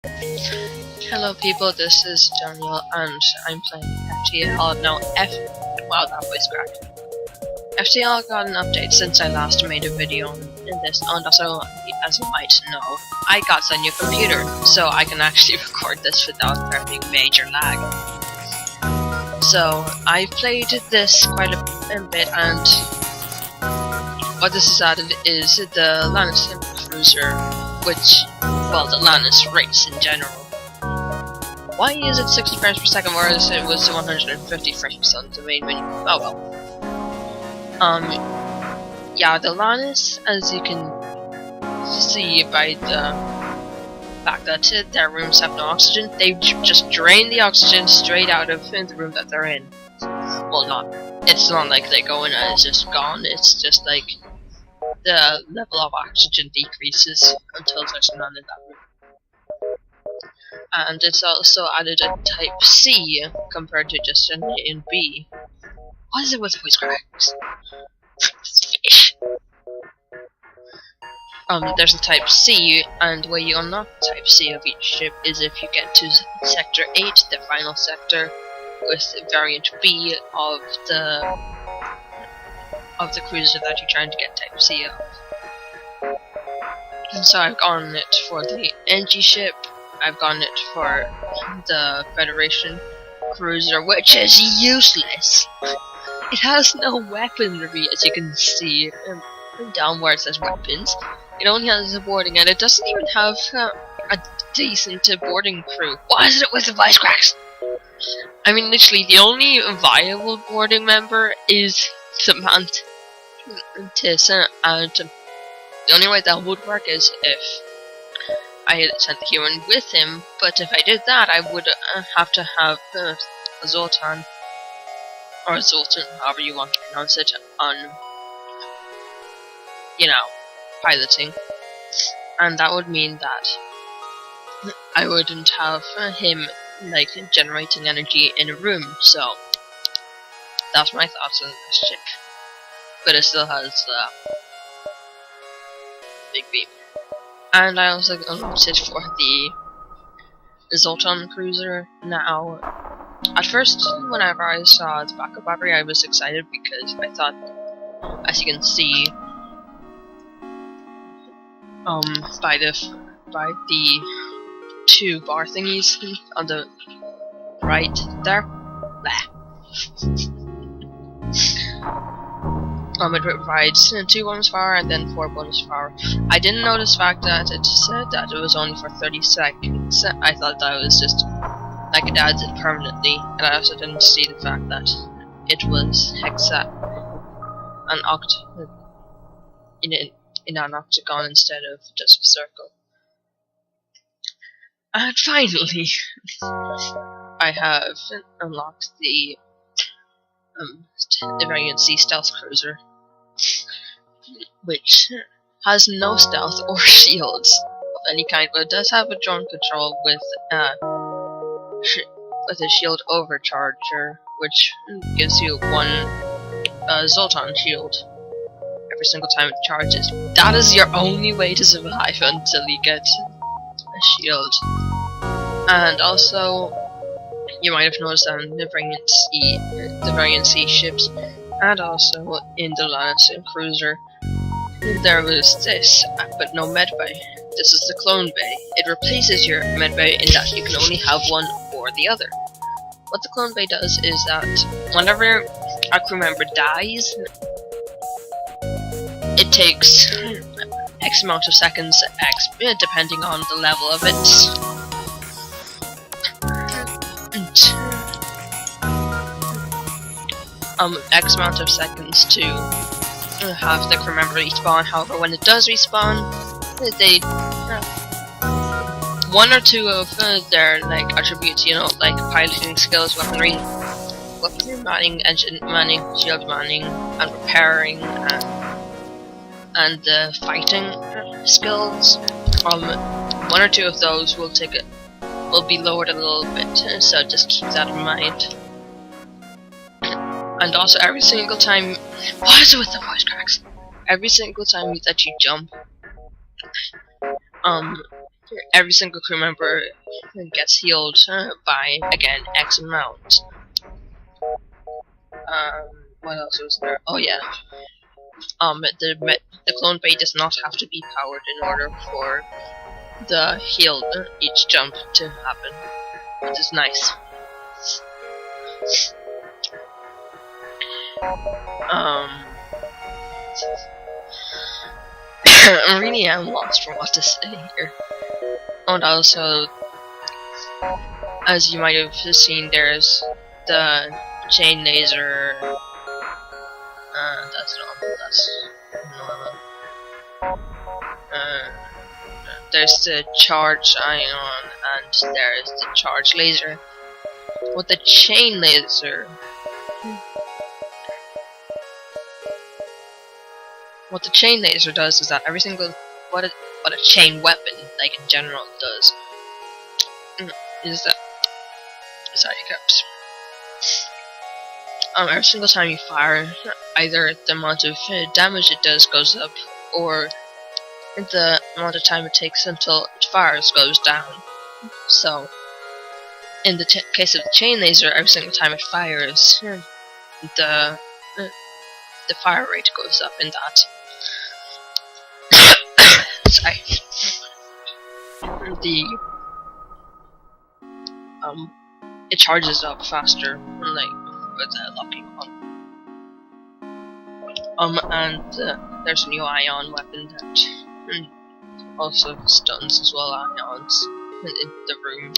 Hello people, this is Daniel and I'm playing FTL. Now wow, that voice cracked. FTL got an update since I last made a video in this, and also, as you might know, I got a new computer, so I can actually record this without having major lag. So, I played this quite a bit, and what this has added is the Lanius cruiser, which, well, the Lanius race in general. Why is it 60 frames per second whereas it was 150 frames on the main menu? Oh well. Yeah, the Lanius, as you can see by the fact that their rooms have no oxygen, they just drain the oxygen straight out of the room that they're in. Well, it's not like they go in and it's just gone, it's just like the level of oxygen decreases until there's none in that room. And it's also added a type C compared to just an A and B. What is it with voice cracks? Fish. There's a type C, and the way you unlock type C of each ship is if you get to sector 8, the final sector, with variant B of the cruiser that you're trying to get type C of. And so I've gotten it for the NG ship. I've gotten it for the Federation cruiser, which is useless. It has no weaponry, as you can see down where it says weapons. It only has a boarding, and it doesn't even have a decent boarding crew. What is it with the voice cracks? I mean, literally, the only viable boarding member is Samantha, and the only way that would work is if I had sent the human with him, but if I did that, I would have to have Zoltan, or Zoltan, however you want to pronounce it, on, piloting. And that would mean that I wouldn't have him, generating energy in a room, so that's my thoughts on this ship. But it still has big beam. And I also unlocked it for the Zoltan cruiser. Now, at first, whenever I saw the backup battery, I was excited because I thought, as you can see, by the two bar thingies on the right there, it provides 2 bonus power and then 4 bonus power. I didn't notice the fact that it said that it was only for 30 seconds. I thought that was just like it adds it permanently, and I also didn't see the fact that it was in an octagon instead of just a circle. And finally, I have unlocked the variant C stealth cruiser, which has no stealth or shields of any kind, but it does have a drone control with a shield overcharger, which gives you 1 Zoltan shield every single time it charges. That is your only way to survive until you get a shield. And also, you might have noticed that in the variant C ships, and also in the Lanius cruiser, there was this, but no medbay. This is the clone bay. It replaces your medbay in that you can only have one or the other. What the clone bay does is that whenever a crew member dies, it takes X amount of seconds, depending on the level of it. X amount of seconds to have the crew member respawn. However, when it does respawn, they 1 or 2 of their attributes, like piloting skills, weaponry manning, engine manning, shield manning, and repairing, and fighting skills. 1 or 2 of those will be lowered a little bit, so just keep that in mind. And also, every single time, what is it with the voice cracks? Every single time that you jump, every single crew member gets healed by, again, X amount. What else was there? Oh yeah. The clone bay does not have to be powered in order for the heal each jump to happen, which is nice. I really am lost for what to say here. And also, as you might have seen, there's the chain laser. That's normal. There's the charge ion, and there's the charge laser. With the chain laser, what the chain laser does is that every single what a chain weapon, like in general, does is that every single time you fire, either the amount of damage it does goes up, or the amount of time it takes until it fires goes down. So, in the case of the chain laser, every single time it fires, the fire rate goes up in that. Sorry. It charges up faster, like with locking on. And there's a new ion weapon that also stuns as well ions in the room.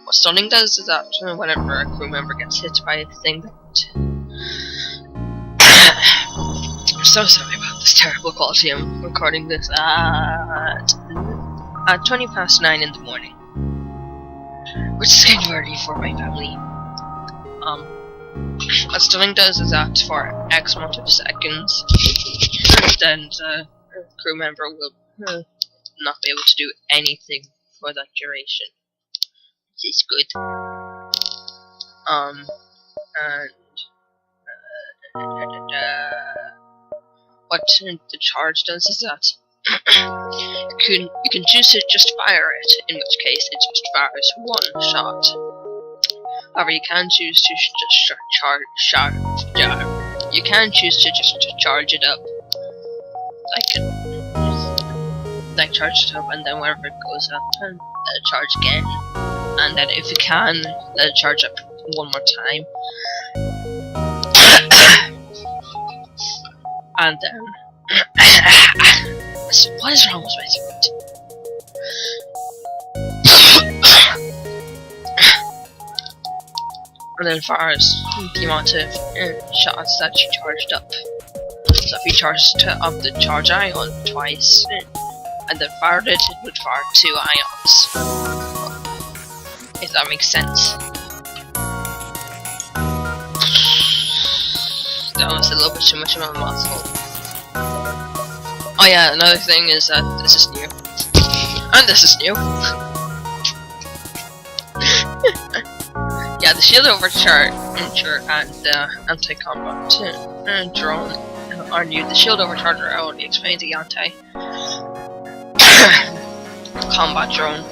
What stunning does is that whenever a crew member gets hit by a thing that I'm so sorry about this terrible quality. I'm recording this at 9:20 in the morning, which is kind of early for my family. What stunning does is that for X amount of seconds, then the crew member will not be able to do anything for that duration, which is good. What the charge does is that you can choose to just fire it, in which case it just fires one shot. However, you can choose to just you can choose to just charge it up, like charge it up, and then wherever it goes up, let it charge again, and then if you can, let it charge up one more time. And then what is wrong with my throat? And then far as the amount of shots that you charged up. So if you charged up the charge ion twice and then fired it, it would fire 2 ions. If that makes sense. That was a little bit too much of a mouthful. Oh yeah, another thing is that this is new. And this is new. Yeah, the shield overcharge and the anti-combat drone are new. The shield overcharger I already explained. The anti-combat drone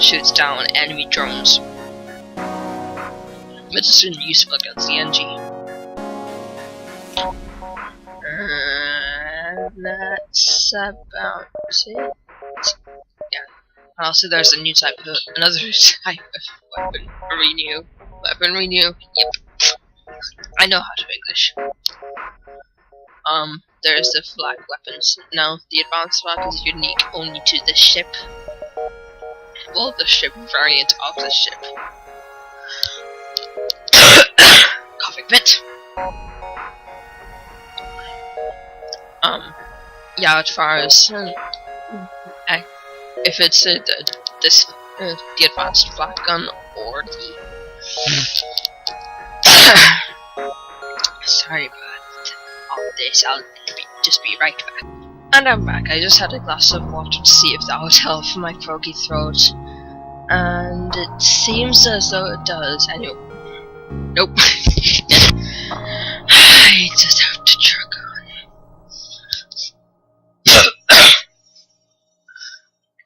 shoots down enemy drones, which is useful against the NG. That's about it. Yeah. Also, there's a new type of another type of weapon renew. Yep. I know how to English. There's the flak weapons. Now, the advanced flak is unique only to the ship. Well, the ship variant of the ship. Coughing fit. Yeah, as far as if it's the advanced flak gun or the sorry about all this. I'll just be right back. And I'm back. I just had a glass of water to see if that would help my croaky throat, and it seems as though it does. Anyway, nope. I just have to chug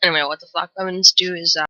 on. Anyway, what the flak weapons do is that